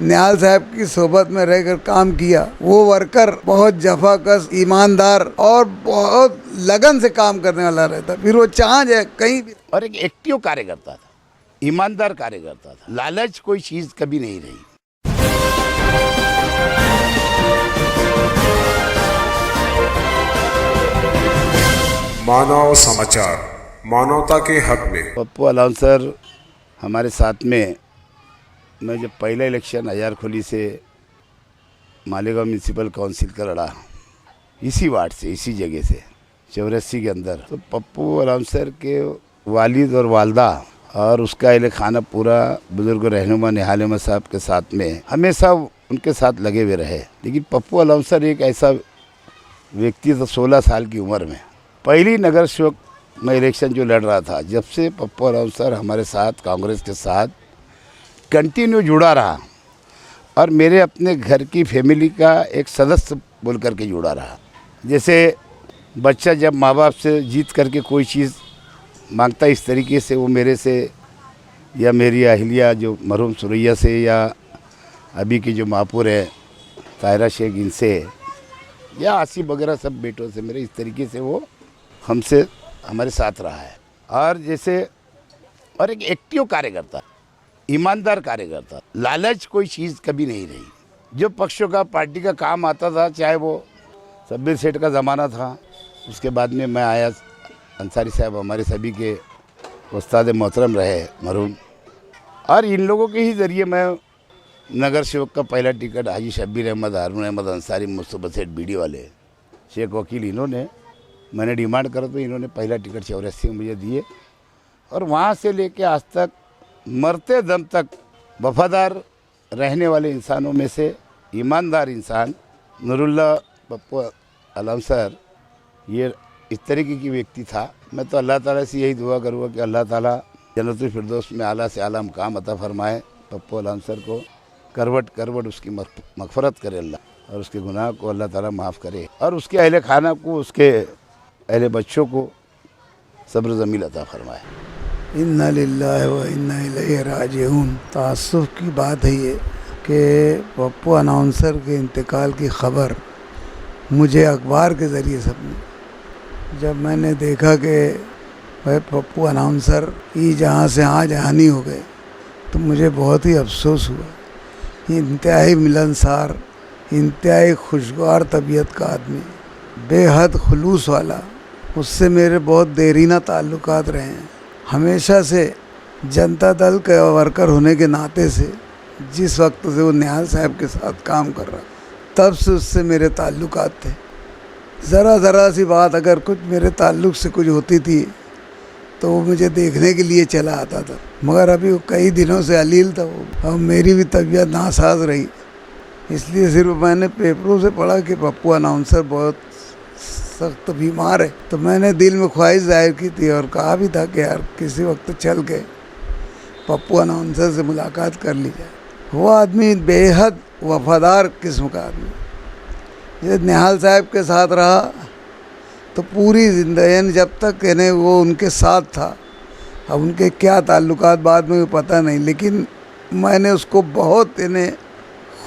निहाल साहब की सोबत में रहकर काम किया। वो वर्कर बहुत जफाकश, ईमानदार और बहुत लगन से काम करने वाला रहता। फिर वो चांद है कहीं भी। और एक एक्टिव कार्यकर्ता था, ईमानदार कार्यकर्ता था। लालच कोई चीज कभी नहीं रही। मानव समाचार, मानवता के हक में। पप्पू अलाउंसर हमारे साथ में, मैं जब पहला इलेक्शन हजारखोली से मालेगांव म्यूनसिपल काउंसिल का लड़ा, इसी वार्ड से, इसी जगह से, 84 के अंदर, तो पप्पू अलाउंसर के वालिद और वालदा और उसका अहले खाना पूरा बुजुर्ग रहनुमा निहाल अहमद साहब के साथ में हमेशा उनके साथ लगे हुए रहे। लेकिन पप्पू अलाउंसर एक ऐसा व्यक्ति था, 16 साल की उम्र में पहली नगर सेवक में इलेक्शन जो लड़ रहा था, जब से पप्पू अलाउंसर हमारे साथ, कांग्रेस के साथ कंटिन्यू जुड़ा रहा और मेरे अपने घर की फैमिली का एक सदस्य बोल करके जुड़ा रहा। जैसे बच्चा जब माँ बाप से जीत करके कोई चीज़ मांगता, इस तरीके से वो मेरे से या मेरी अहलिया जो मरहूम सुरैया से या अभी की जो महापुर है ताहिरा शेख, इनसे या आसिफ वगैरह सब बेटों से मेरे, इस तरीके से वो हमसे हमारे साथ रहा है। और जैसे और एक एक्टिव कार्यकर्ता, ईमानदार कार्यकर्ता, लालच कोई चीज़ कभी नहीं रही। जो पक्षों का पार्टी का काम आता था, चाहे वो सब्बीर सेठ का ज़माना था, उसके बाद में मैं आया, अंसारी साहब हमारे सभी के उस्ताद मोहतरम रहे मरहूम, और इन लोगों के ही ज़रिए मैं नगर सेवक का पहला टिकट हाजी शब्बीर अहमद, हारून अहमद अंसारी, मुस्तफा सेठ बीडी वाले, शेख वकील, इन्होंने, मैंने डिमांड करा तो इन्होंने पहला टिकट 84 में मुझे दिए। और वहाँ से लेके आज तक मरते दम तक वफादार रहने वाले इंसानों में से ईमानदार इंसान नूरुल्लाह पप्पू अलाउंसर ये इस तरीके की व्यक्ति था। मैं तो अल्लाह ताला से यही दुआ करूँगा कि अल्लाह ताला जन्नतुल फिरदौस में आला से आला मकाम अता फरमाए। पप्पू अलाउंसर को करवट करवट उसकी मग़फ़रत करे अल्लाह, और उसके गुनाह को अल्लाह ताला माफ़ करे, और उसके अहले खाना को, उसके अहले बच्चों को सब्र ज़मील अता फरमाए। इन्ना लिल्लाहि व इन्ना इलैहि राजिऊन। तासुफ़ की बात है ये कि पप्पू अलाउंसर के इंतकाल की ख़बर मुझे अखबार के ज़रिए सबने, जब मैंने देखा कि भाई पप्पू अलाउंसर ये जहाँ से यहाँ जहानी हो गए, तो मुझे बहुत ही अफसोस हुआ। इंतहाई मिलनसार, इंतहाई खुशगवार तबीयत का आदमी, बेहद खुलूस वाला, उससे मेरे बहुत देरीना ताल्लुकात रहे हैं। हमेशा से जनता दल का वर्कर होने के नाते से, जिस वक्त से वो निहाल साहब के साथ काम कर रहा, तब से उससे मेरे ताल्लुकात थे। ज़रा सी बात अगर कुछ मेरे ताल्लुक़ से कुछ होती थी तो वो मुझे देखने के लिए चला आता था। मगर अभी वो कई दिनों से अलील था वो, और मेरी भी तबीयत नासाज रही, इसलिए सिर्फ मैंने पेपरों से पढ़ा कि पप्पू अलाउंसर बहुत सख्त बीमार है, तो मैंने दिल में ख्वाहिश जाहिर की थी और कहा भी था कि यार किसी वक्त चल के पप्पू अलाउंसर से मुलाकात कर ली जाए। वो आदमी बेहद वफादार किस्म का आदमी, ये निहाल साहब के साथ रहा तो पूरी ज़िंदगी, जब तक यानी वो उनके साथ था। अब उनके क्या ताल्लुकात बाद में पता नहीं, लेकिन मैंने उसको बहुत यानी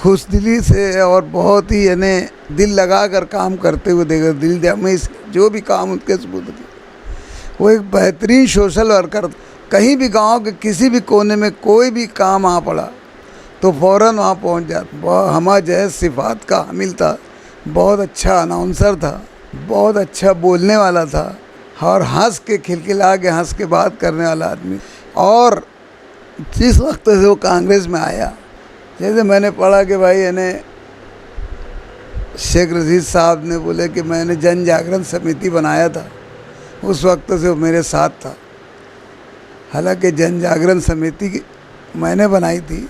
खुशदिली से और बहुत ही यानी दिल लगा कर काम करते हुए देखा, दिल जमे जो भी काम उनके सबूत किए। वो एक बेहतरीन सोशल वर्कर, कहीं भी गांव के किसी भी कोने में कोई भी काम आ पड़ा तो फ़ौरन वहाँ पहुँच जाता। हमारा जैसे सिफ़ात का हामिल था, बहुत अच्छा अनाउंसर था, बहुत अच्छा बोलने वाला था, और हंस के खिलखिला के हंस के बात करने वाला आदमी। और जिस वक्त से वो कांग्रेस में आया, जैसे मैंने पढ़ा कि भाई यानी शेख रशीद साहब ने बोले कि मैंने जन जागरण समिति बनाया था, उस वक्त से वो मेरे साथ था। हालांकि जन जागरण समिति मैंने बनाई थी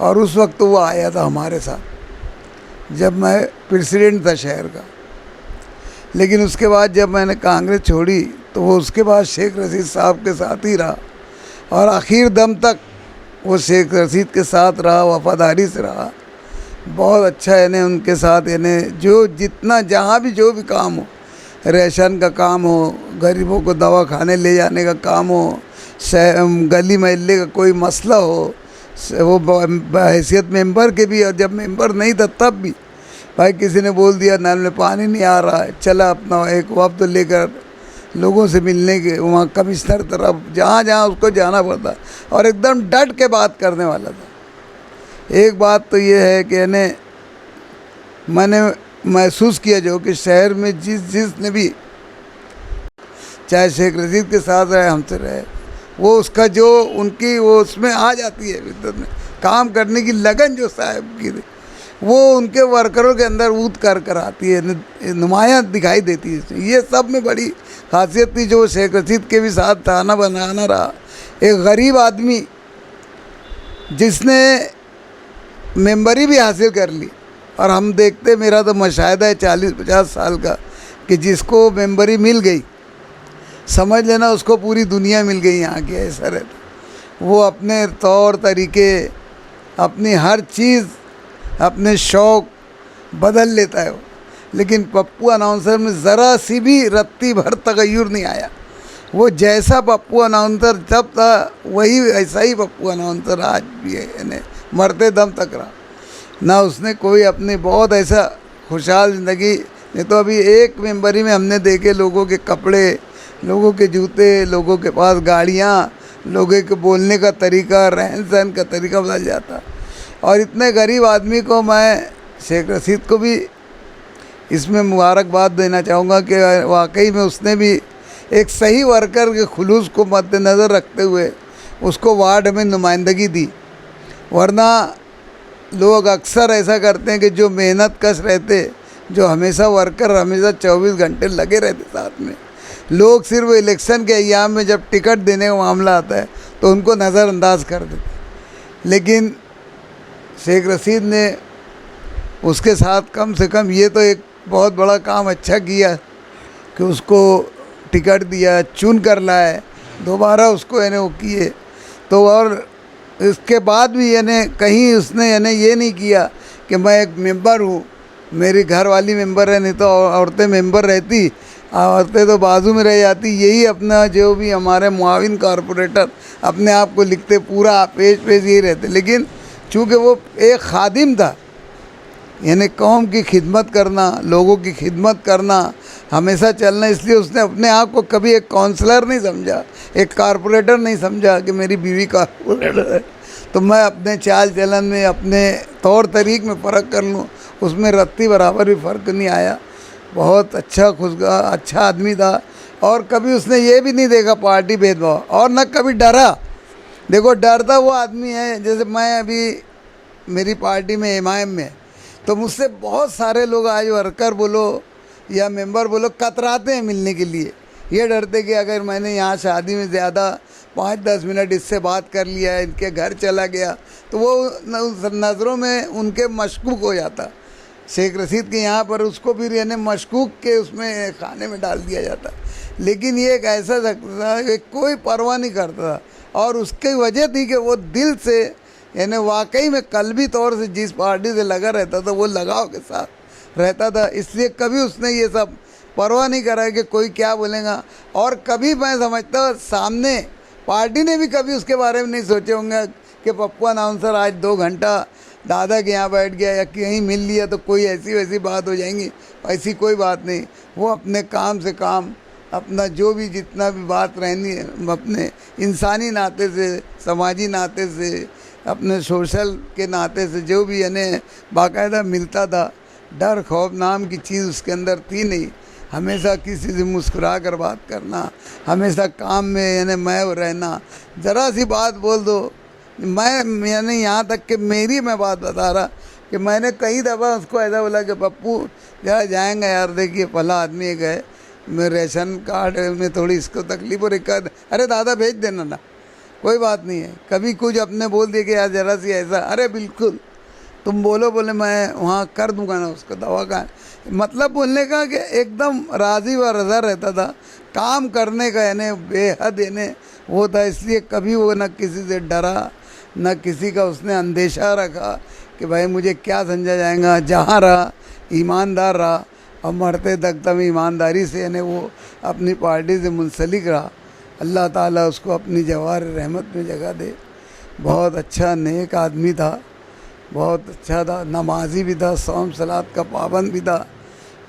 और उस वक्त वो आया था हमारे साथ जब मैं प्रेसिडेंट था शहर का। लेकिन उसके बाद जब मैंने कांग्रेस छोड़ी तो वो उसके बाद शेख रशीद साहब के साथ ही रहा, और आखिर दम तक वो शेख रशीद के साथ रहा, वफादारी से रहा। बहुत अच्छा यानी उनके साथ यानी जो जितना जहाँ भी जो भी काम हो, रेशन का काम हो, गरीबों को दवा खाने ले जाने का काम हो, गली महल्ले का कोई मसला हो, वो हैसियत मेंबर के भी, और जब मेंबर नहीं था तब भी भाई किसी ने बोल दिया नल में पानी नहीं आ रहा है, चला अपना एक वक्त तो लेकर लोगों से मिलने के वहाँ कमिश्नर तरफ जहाँ जहाँ उसको जाना पड़ता, और एकदम डट के बात करने वाला था। एक बात तो ये है कि मैंने महसूस किया जो कि शहर में जिसने भी चाहे शेख रशीद के साथ रहे, हमसे रहे, वो उसका जो उनकी वो उसमें आ जाती है विद्युत में काम करने की लगन जो साहब की वो उनके वर्करों के अंदर ऊद कर आती है, नुमायाँ दिखाई देती है। ये सब में बड़ी खासियत थी जो शेख रशीद के भी साथ थाना बनाना रहा। एक गरीब आदमी जिसने मेंबरी भी हासिल कर ली, और हम देखते, मेरा तो मुशाहिदा है 40-50 साल का, कि जिसको मेंबरी मिल गई समझ लेना उसको पूरी दुनिया मिल गई यहाँ की, ऐसा रहता। वो अपने तौर तरीके, अपनी हर चीज़, अपने शौक़ बदल लेता है वो। लेकिन पप्पू अनाउंसर में ज़रा सी भी रत्ती भर तगय्युर नहीं आया। वो जैसा पप्पू अनाउंसर जब था वही ऐसा ही पप्पू अनाउंसर आज भी है, यानी मरते दम तक रहा। ना उसने कोई अपनी बहुत ऐसा खुशहाल ज़िंदगी, नहीं तो अभी एक मेंबरी में हमने देखे लोगों के कपड़े, लोगों के जूते, लोगों के पास गाड़ियाँ, लोगों के बोलने का तरीका, रहन सहन का तरीका बदल जाता। और इतने गरीब आदमी को मैं शेख रशीद को भी इसमें मुबारकबाद देना चाहूँगा कि वाकई में उसने भी एक सही वर्कर के खुलूस को मद्देनज़र रखते हुए उसको वार्ड में नुमाइंदगी दी। वरना लोग अक्सर ऐसा करते हैं कि जो मेहनत कश रहते, जो हमेशा वर्कर हमेशा 24 घंटे लगे रहते साथ में, लोग सिर्फ इलेक्शन के अय्याम में जब टिकट देने का मामला आता है तो उनको नज़रअंदाज कर देते। लेकिन शेख रशीद ने उसके साथ कम से कम ये तो एक बहुत बड़ा काम अच्छा किया कि उसको टिकट दिया, चुन कर लाए, दोबारा उसको यानी वो किए। तो और इसके बाद भी यानी कहीं उसने यानी ये नहीं किया कि मैं एक मेंबर हूँ, मेरी घर वाली मेंबर है, नहीं तो औरतें मेंबर रहती, औरतें तो बाजू में रह जाती। यही अपना जो भी हमारे मुआविन कॉरपोरेटर अपने आप को लिखते, पूरा पेज यही रहते। लेकिन चूँकि वो एक खादिम था, यानी कौम की खिदमत करना, लोगों की खिदमत करना, हमेशा चलना, इसलिए उसने अपने आप को कभी एक काउंसलर नहीं समझा, एक कारपोरेटर नहीं समझा कि मेरी बीवी कारपोरेटर है तो मैं अपने चाल चलन में, अपने तौर तरीक में फ़र्क कर लूँ, उसमें रत्ती बराबर भी फ़र्क नहीं आया। बहुत अच्छा खुशगवार अच्छा आदमी था, और कभी उसने ये भी नहीं देखा पार्टी भेदभाव, और न कभी डरा। देखो डरता वो आदमी है, जैसे मैं अभी मेरी पार्टी में एमआईएम में, तो मुझसे बहुत सारे लोग आज वर्कर बोलो या मेंबर बोलो कतराते हैं मिलने के लिए, ये डरते कि अगर मैंने यहाँ शादी में ज़्यादा 5-10 मिनट इससे बात कर लिया है, इनके घर चला गया, तो वो नज़रों में उनके मशकूक हो जाता। शेख रशीद के यहाँ पर उसको भी यानी मशकूक के उसमें खाने में डाल दिया जाता। लेकिन ये एक ऐसा शख्स था कि कोई परवाह नहीं करता था, और उसकी वजह थी कि वो दिल से यानी वाकई में कल्बी तौर से जिस पार्टी से लगा रहता था वो लगाव के साथ रहता था। इसलिए कभी उसने ये सब परवाह नहीं करा कि कोई क्या बोलेगा। और कभी मैं समझता हूँ सामने पार्टी ने भी कभी उसके बारे में नहीं सोचे होंगे कि पप्पू अनाउंसर आज 2 घंटा दादा के यहाँ बैठ गया या कहीं मिल लिया तो कोई ऐसी वैसी बात हो जाएंगी, ऐसी कोई बात नहीं। वो अपने काम से काम, अपना जो भी जितना भी बात रहनी है, अपने इंसानी नाते से, समाजी नाते से, अपने सोशल के नाते से जो भी यानी बाकायदा मिलता था। डर खौफ नाम की चीज़ उसके अंदर थी नहीं। हमेशा किसी से मुस्कुरा कर बात करना, हमेशा काम में यानी मैं रहना, ज़रा सी बात बोल दो मैं यानी यहाँ तक कि मेरी मैं बात बता रहा कि मैंने कई दफ़ा उसको ऐसा बोला कि पप्पू यार जाएंगे यार, देखिए फला आदमी गए, मैं रेशन कार्ड में थोड़ी इसको तकलीफ और एक, अरे दादा भेज देना ना, कोई बात नहीं है। कभी कुछ अपने बोल दिए कि यार ज़रा सी ऐसा, अरे बिल्कुल तुम बोलो, बोले मैं वहाँ कर दूंगा ना उसको दवा का। मतलब बोलने का कि एकदम राज़ी व रज़ा रहता था, काम करने का यानी बेहद यानी वो था। इसलिए कभी वो न किसी से डरा, न किसी का उसने अंदेशा रखा कि भाई मुझे क्या समझा जाएगा। जहाँ रहा ईमानदार रहा, और मरते तक तक ईमानदारी से यानी वो अपनी पार्टी से मुंसलिक रहा। अल्लाह ताला उसको अपनी जवार रहमत में जगह दे। बहुत अच्छा नेक आदमी था, बहुत अच्छा था, नमाजी भी था, सौम सलात का पाबंद भी था,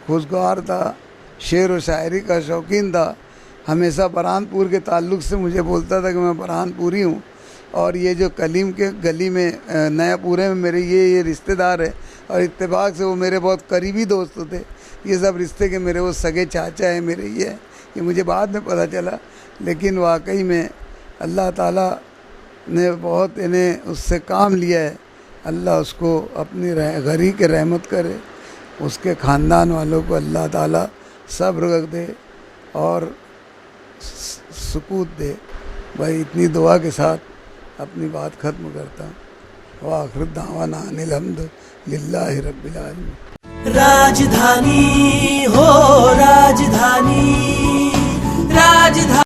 खुशगवार था, शेर व शायरी का शौकीन था। हमेशा बरहानपुर के ताल्लुक़ से मुझे बोलता था कि मैं बरहानपुरी हूँ। और ये जो कलीम के गली में नयापुरे में मेरे ये रिश्तेदार है, और इत्तेफाक से वो मेरे बहुत करीबी दोस्त थे। ये सब रिश्ते के मेरे वो सगे चाचा हैं मेरे, ये मुझे बाद में पता चला। लेकिन वाकई में अल्लाह ताला ने बहुत इन्हें उससे काम लिया है। अल्लाह उसको अपनी घरी के रहमत करे, उसके ख़ानदान वालों को अल्लाह ताला सब्र दे और सुकूत दे। भाई इतनी दुआ के साथ अपनी बात ख़त्म करता हूँ। वाखिर दावाना अनिल हम्द लिल्लाहि रब्बिल आलमीन। राजधानी हो राजधानी, राजधानी।